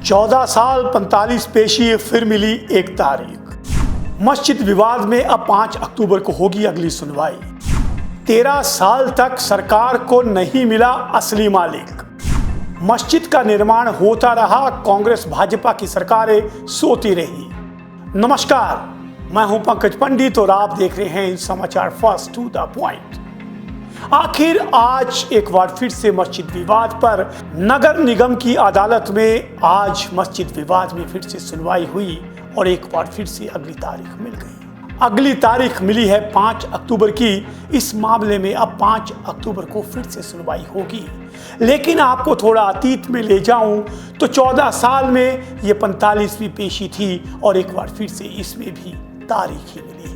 14 साल 45 पेशी फिर मिली एक तारीख। मस्जिद विवाद में अब 5 अक्टूबर को होगी अगली सुनवाई। 13 साल तक सरकार को नहीं मिला असली मालिक। मस्जिद का निर्माण होता रहा, कांग्रेस भाजपा की सरकारें सोती रही। नमस्कार, मैं हूं पंकज पंडित और आप देख रहे हैं समाचार फर्स्ट टू द पॉइंट। आखिर आज एक बार फिर से मस्जिद विवाद पर नगर निगम की अदालत में आज मस्जिद विवाद में फिर से सुनवाई हुई और एक बार फिर से अगली तारीख मिल गई। अगली तारीख मिली है 5 अक्टूबर की। इस मामले में अब 5 अक्टूबर को फिर से सुनवाई होगी। लेकिन आपको थोड़ा अतीत में ले जाऊं तो 14 साल में ये 45वीं पेशी थी और एक बार फिर से इसमें भी तारीख ही मिली है।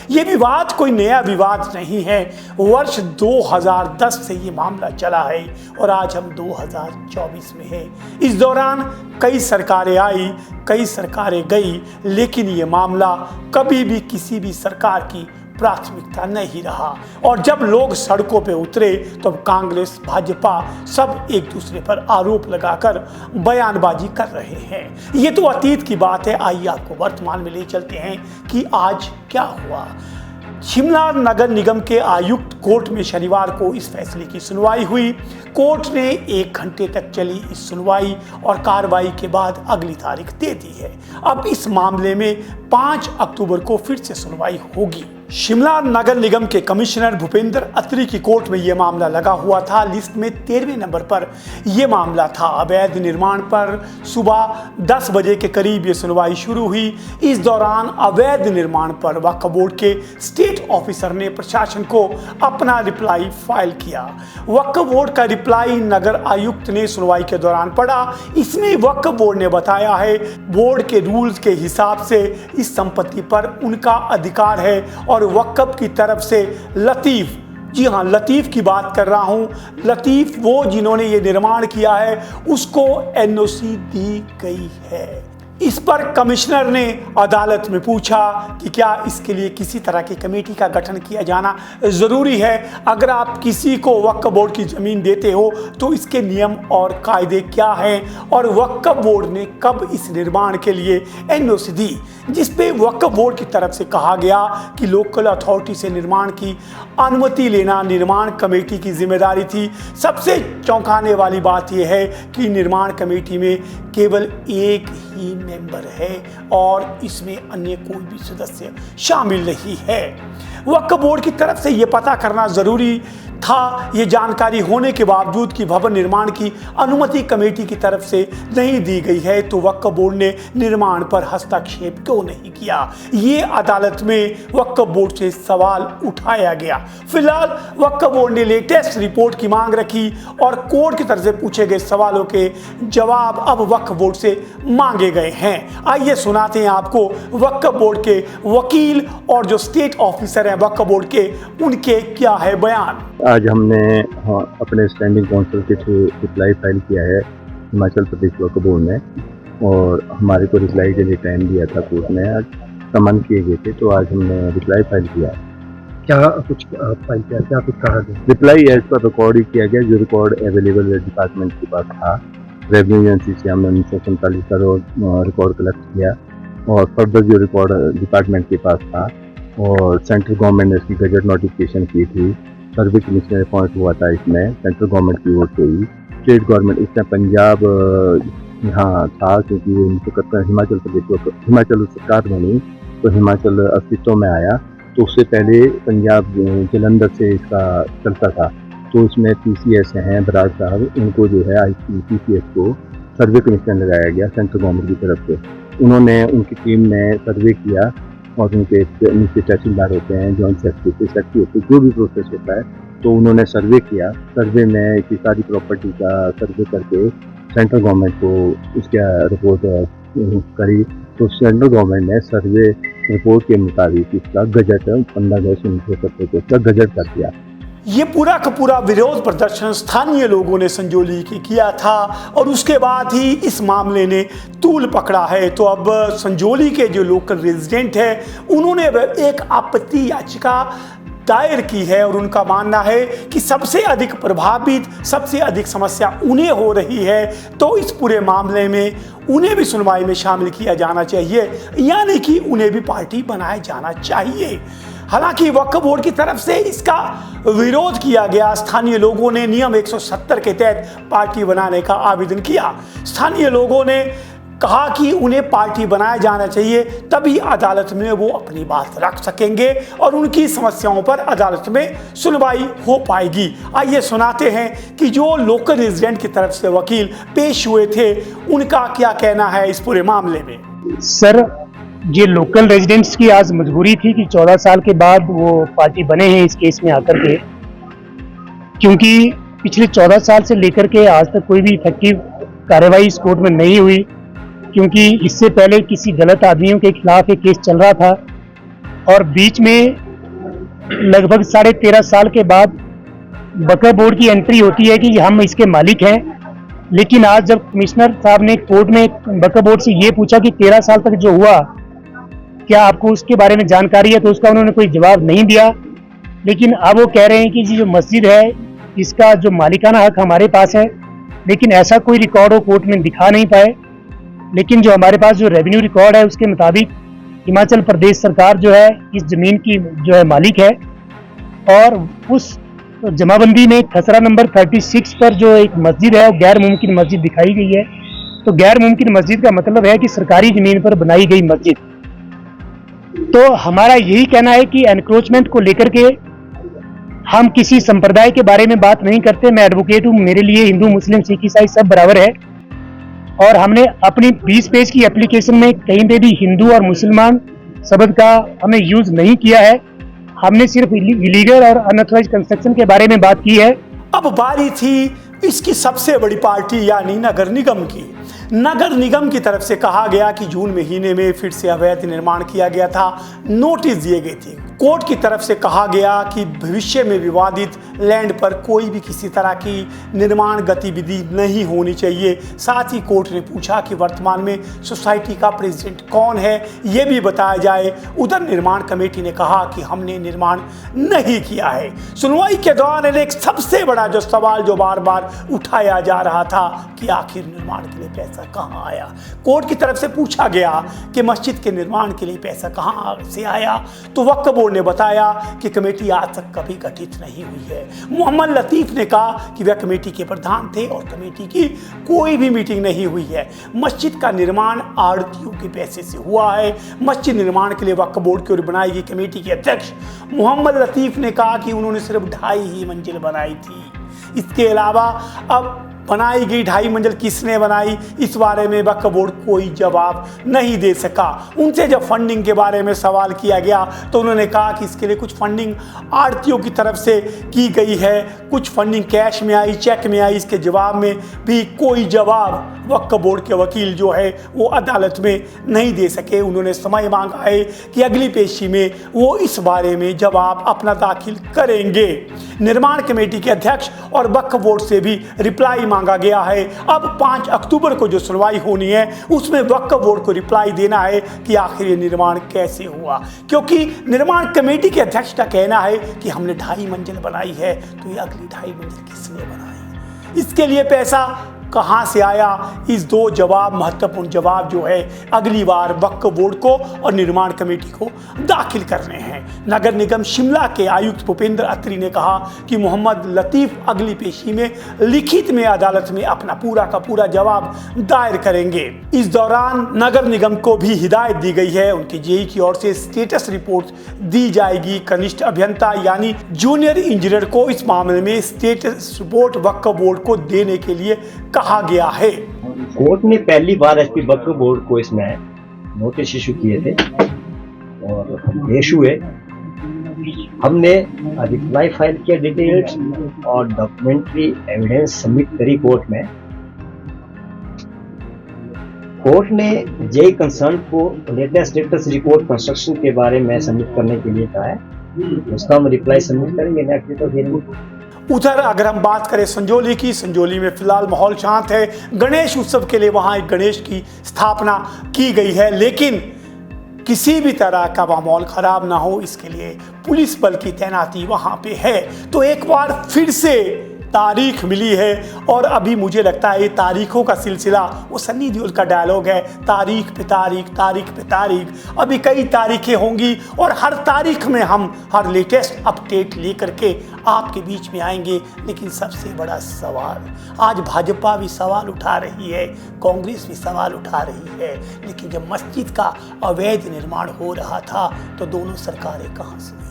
ये विवाद कोई नया विवाद नहीं है। वर्ष 2010 से ये मामला चला है और आज हम 2024 में हैं। इस दौरान कई सरकारें आई, कई सरकारें गई, लेकिन ये मामला कभी भी किसी भी सरकार की प्राथमिकता नहीं रहा। और जब लोग सड़कों पे उतरे तो कांग्रेस भाजपा सब एक दूसरे पर आरोप लगाकर बयानबाजी कर रहे हैं। ये तो अतीत की बात है। आइए आपको वर्तमान में ले चलते हैं कि आज क्या हुआ। शिमला नगर निगम के आयुक्त कोर्ट में शनिवार को इस फैसले की सुनवाई हुई। कोर्ट ने 1 घंटे तक चली इस सुनवाई और कार्रवाई के बाद अगली तारीख दे दी है। अब इस मामले में 5 अक्टूबर को फिर से सुनवाई होगी। शिमला नगर निगम के कमिश्नर भूपेंद्र अत्री की कोर्ट में यह मामला लगा हुआ था। लिस्ट में 13वें नंबर पर यह मामला था। अवैध निर्माण पर सुबह 10 बजे के करीब ये सुनवाई शुरू हुई। इस दौरान अवैध निर्माण पर वक्फ बोर्ड के स्टेट ऑफिसर ने प्रशासन को अपना रिप्लाई फाइल किया। वक्फ बोर्ड का रिप्लाई नगर आयुक्त ने सुनवाई के दौरान पढ़ा। इसमें वक्फ बोर्ड ने बताया है बोर्ड के रूल्स के हिसाब से इस संपत्ति पर उनका अधिकार है और वक्फ की तरफ से लतीफ, जी हाँ लतीफ की बात कर रहा हूं, लतीफ वो जिन्होंने ये निर्माण किया है उसको एनओसी दी गई है। इस पर कमिश्नर ने अदालत में पूछा कि क्या इसके लिए किसी तरह की कमेटी का गठन किया जाना ज़रूरी है। अगर आप किसी को वक्फ बोर्ड की ज़मीन देते हो तो इसके नियम और कायदे क्या हैं और वक्फ बोर्ड ने कब इस निर्माण के लिए एनओसी दी, जिस पे वक्फ बोर्ड की तरफ से कहा गया कि लोकल अथॉरिटी से निर्माण की अनुमति लेना निर्माण कमेटी की जिम्मेदारी थी। सबसे चौंकाने वाली बात यह है कि निर्माण कमेटी में केवल एक ही मेंबर है और इसमें अन्य कोई भी सदस्य शामिल नहीं है। वक्फ बोर्ड की तरफ से यह पता करना जरूरी था, ये जानकारी होने के बावजूद कि भवन निर्माण की अनुमति कमेटी की तरफ से नहीं दी गई है तो वक्फ बोर्ड ने निर्माण पर हस्तक्षेप क्यों नहीं किया। ये अदालत में वक्फ बोर्ड से सवाल उठाया गया। फिलहाल वक्फ बोर्ड ने लेटेस्ट रिपोर्ट की मांग रखी और कोर्ट की तरफ से पूछे गए सवालों के जवाब अब वक्फ बोर्ड से मांगे गए हैं। आइए सुनाते हैं आपको वक्फ बोर्ड के वकील और जो स्टेट ऑफिसर हैं वक्फ बोर्ड के, उनके क्या है बयान। आज हमने अपने स्टैंडिंग काउंसिल के थ्रू रिप्लाई फाइल किया है हिमाचल प्रदेश वक्फ बोर्ड में और हमारे को रिप्लाई के लिए टाइम दिया था कोर्ट ने। आज समन किए गए थे तो आज हमने रिप्लाई फाइल किया। क्या कुछ फाइल किया, क्या कुछ कहा गया? रिप्लाई एज पर रिकॉर्ड ही किया गया जो रिकॉर्ड अवेलेबल डिपार्टमेंट के पास था। रेवेन्यू एजेंसी से हमने 1947 का रिकॉर्ड कलेक्ट किया और फर्दर जो रिकॉर्ड डिपार्टमेंट के पास था और सेंट्रल गवर्नमेंट ने इसकी गजट नोटिफिकेशन की थी। सर्वे कमिश्नर अपॉइंट हुआ था, इसमें सेंट्रल गवर्नमेंट की ओर से ही। स्टेट गवर्नमेंट इसमें पंजाब यहाँ था क्योंकि वो हिमाचल प्रदेश हिमाचल सरकार बनी तो हिमाचल अस्तित्व में आया। तो उससे पहले पंजाब जलंधर से इसका चलता था। तो इसमें PCS हैं बराज साहब, उनको जो है PCS को सर्वे कमिश्नर लगाया गया सेंट्रल गवर्नमेंट की तरफ से। उन्होंने उनकी टीम ने सर्वे किया और उनके नीचे तहसीलदार होते हैं, जॉइंट सेक्रेटरी होते हैं, जो भी प्रोसेस होता है तो उन्होंने सर्वे किया। सर्वे में इसकी सारी प्रॉपर्टी का सर्वे करके सेंट्रल गवर्नमेंट को उसका रिपोर्ट करी तो सेंट्रल गवर्नमेंट ने सर्वे रिपोर्ट के मुताबिक इसका गजट 15/1970 को इसका गजट कर दिया। ये पूरा का पूरा विरोध प्रदर्शन स्थानीय लोगों ने संजौली के किया था और उसके बाद ही इस मामले ने तूल पकड़ा है। तो अब संजौली के जो लोकल रेजिडेंट है उन्होंने एक आपत्ति याचिका दायर की है और उनका मानना है कि सबसे अधिक प्रभावित, सबसे अधिक समस्या उन्हें हो रही है। तो इस पूरे मामले में उन्हें भी सुनवाई में शामिल किया जाना चाहिए, यानी कि उन्हें भी पार्टी बनाया जाना चाहिए। हालांकि वक्फ बोर्ड की तरफ से इसका विरोध किया गया। स्थानीय लोगों ने नियम 170 के तहत पार्टी बनाने का आवेदन किया। स्थानीय लोगों ने कहा कि उन्हें पार्टी बनाया जाना चाहिए, तभी अदालत में वो अपनी बात रख सकेंगे और उनकी समस्याओं पर अदालत में सुनवाई हो पाएगी। आइए सुनाते हैं कि जो लोकल रेजिडेंट की तरफ से वकील पेश हुए थे, उनका क्या कहना है इस पूरे मामले में। सर, ये लोकल रेजिडेंट्स की आज मजबूरी थी कि 14 साल के बाद वो पार्टी बने हैं इस केस में आकर के, क्योंकि पिछले 14 साल से लेकर के आज तक कोई भी इफेक्टिव कार्रवाई इस कोर्ट में नहीं हुई, क्योंकि इससे पहले किसी गलत आदमियों के खिलाफ एक केस चल रहा था और बीच में लगभग 13.5 साल के बाद वक्फ बोर्ड की एंट्री होती है कि हम इसके मालिक हैं। लेकिन आज जब कमिश्नर साहब ने कोर्ट में वक्फ बोर्ड से ये पूछा कि 13 साल तक जो हुआ, क्या आपको उसके बारे में जानकारी है, तो उसका उन्होंने कोई जवाब नहीं दिया। लेकिन अब वो कह रहे हैं कि जो मस्जिद है इसका जो मालिकाना हक हमारे पास है, लेकिन ऐसा कोई रिकॉर्ड वो कोर्ट में दिखा नहीं पाए। लेकिन जो हमारे पास जो रेवेन्यू रिकॉर्ड है उसके मुताबिक हिमाचल प्रदेश सरकार जो है इस जमीन की जो है मालिक है, और उस जमाबंदी में खसरा नंबर 36 पर जो एक मस्जिद है वो गैर मुमकिन मस्जिद दिखाई गई है। तो गैर मुमकिन मस्जिद का मतलब है कि सरकारी जमीन पर बनाई गई मस्जिद। तो हमारा यही कहना है कि एनक्रोचमेंट को लेकर के हम किसी संप्रदाय के बारे में बात नहीं करते। मैं एडवोकेट हूँ, मेरे लिए हिंदू मुस्लिम सिख ईसाई सब बराबर है, और हमने अपनी 20 पेज की एप्लीकेशन में कहीं पे भी हिंदू और मुसलमान शब्द का हमने यूज नहीं किया है। हमने सिर्फ इलीगल और अनऑथराइज कंस्ट्रक्शन के बारे में बात की है। अब बारी थी इसकी सबसे बड़ी पार्टी यानी नगर निगम की। नगर निगम की तरफ से कहा गया कि जून महीने में फिर से अवैध निर्माण किया गया था, नोटिस दिए गए थे। कोर्ट की तरफ से कहा गया कि भविष्य में विवादित लैंड पर कोई भी किसी तरह की निर्माण गतिविधि नहीं होनी चाहिए। साथ ही कोर्ट ने पूछा कि वर्तमान में सोसाइटी का प्रेसिडेंट कौन है, ये भी बताया जाए। उधर निर्माण कमेटी ने कहा कि हमने निर्माण नहीं किया है। सुनवाई के दौरान एक सबसे बड़ा जो सवाल जो बार बार उठाया जा रहा था कि आखिर निर्माण के लिए पैसा कहाँ आया। कोर्ट की तरफ से पूछा गया कि मस्जिद के निर्माण के लिए पैसा कहाँ से आया, तो वक्फ बोर्ड ने बताया कि कमेटी आज तक कभी गठित नहीं हुई है। मोहम्मद लतीफ ने कहा कि वह कमेटी के प्रधान थे और कमेटी की कोई भी मीटिंग नहीं हुई है। मस्जिद का निर्माण आड़तियों के पैसे से हुआ है। मस्जिद निर्माण के लिए वक्फ बोर्ड की ओर बनाई गई कमेटी के अध्यक्ष मोहम्मद लतीफ ने कहा कि उन्होंने सिर्फ 2.5 ही मंजिल बनाई थी। इसके अलावा अब बनाई गई 2.5 मंजिल किसने बनाई, इस बारे में वक्फ बोर्ड कोई जवाब नहीं दे सका। उनसे जब फंडिंग के बारे में सवाल किया गया तो उन्होंने कहा कि इसके लिए कुछ फंडिंग आड़तियों की तरफ से की गई है, कुछ फंडिंग कैश में आई, चेक में आई। इसके जवाब में भी कोई जवाब वक्फ बोर्ड के वकील जो है वो अदालत में नहीं दे सके। उन्होंने समय मांगा है कि अगली पेशी में वो इस बारे में जवाब अपना दाखिल करेंगे। निर्माण कमेटी के अध्यक्ष और वक्फ बोर्ड से भी रिप्लाई मांगा गया है। अब 5 अक्टूबर को जो सुनवाई होनी है उसमें वक्फ बोर्ड को रिप्लाई देना है कि आखिर ये निर्माण कैसे हुआ, क्योंकि निर्माण कमेटी के अध्यक्ष का कहना है कि हमने 2.5 मंजिल बनाई है, तो ये अगली 2.5 मंजिल किसने बनाई, इसके लिए पैसा कहां से आया। इस 2 जवाब महत्वपूर्ण जवाब जो है अगली बार वक्फ बोर्ड को और निर्माण कमेटी को दाखिल करने हैं। नगर निगम शिमला के आयुक्त भूपेंद्र अत्री ने कहा कि मोहम्मद लतीफ अगली पेशी में लिखित में अदालत में अपना पूरा का पूरा जवाब दायर करेंगे। इस दौरान नगर निगम को भी हिदायत दी गई है, उनके जेई की ओर से स्टेटस रिपोर्ट दी जाएगी। कनिष्ठ अभियंता यानी जूनियर इंजीनियर को इस मामले में स्टेटस रिपोर्ट वक्फ बोर्ड को देने के लिए कहा गया है। कोर्ट ने पहली बार एसपी वक्फ बोर्ड को इसमें नोटिस इशू किए थे और हम पेश हुए। हमने रिप्लाई फाइल किया, डिटेल्स और डॉक्यूमेंट्री एविडेंस सबमिट करी कोर्ट में। कोर्ट ने जेई कंसर्न को लेटेस्ट स्टेटस रिपोर्ट कंस्ट्रक्शन के बारे में सबमिट करने के लिए कहा है। उसका हम रिप्लाई सबमिट करेंगे नेक्स्ट वीक। उधर अगर हम बात करें संजौली की, संजौली में फिलहाल माहौल शांत है। गणेश उत्सव के लिए वहां एक गणेश की स्थापना की गई है, लेकिन किसी भी तरह का माहौल खराब ना हो इसके लिए पुलिस बल की तैनाती वहां पे है। तो एक बार फिर से तारीख मिली है। और अभी मुझे लगता है ये तारीखों का सिलसिला वो सन्नी देओल का डायलॉग है, तारीख पे तारीख, तारीख पे तारीख। अभी कई तारीखें होंगी और हर तारीख में हम हर लेटेस्ट अपडेट लेकर के आपके बीच में आएंगे। लेकिन सबसे बड़ा सवाल, आज भाजपा भी सवाल उठा रही है, कांग्रेस भी सवाल उठा रही है, लेकिन जब मस्जिद का अवैध निर्माण हो रहा था तो दोनों सरकारें कहां से हुई थी?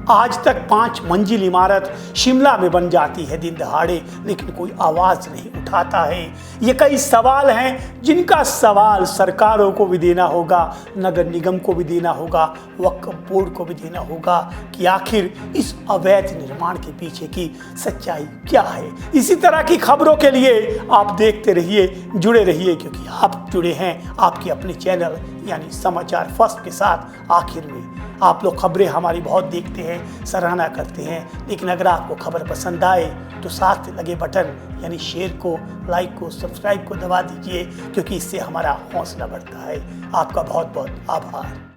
आज तक 5 मंजिल इमारत शिमला में बन जाती है दिन दहाड़े, लेकिन कोई आवाज नहीं उठाता है। ये कई सवाल हैं जिनका सवाल सरकारों को भी देना होगा, नगर निगम को भी देना होगा, वक्फ बोर्ड को भी देना होगा कि आखिर इस अवैध निर्माण के पीछे की सच्चाई क्या है। इसी तरह की खबरों के लिए आप देखते रहिए, जुड़े रहिए, क्योंकि आप जुड़े हैं आपके अपने चैनल यानी समाचार फर्स्ट के साथ। आखिर में आप लोग खबरें हमारी बहुत देखते हैं, सराहना करते हैं, लेकिन अगर आपको खबर पसंद आए तो साथ लगे बटन यानी शेयर को, लाइक को, सब्सक्राइब को दबा दीजिए, क्योंकि इससे हमारा हौसला बढ़ता है। आपका बहुत बहुत आभार।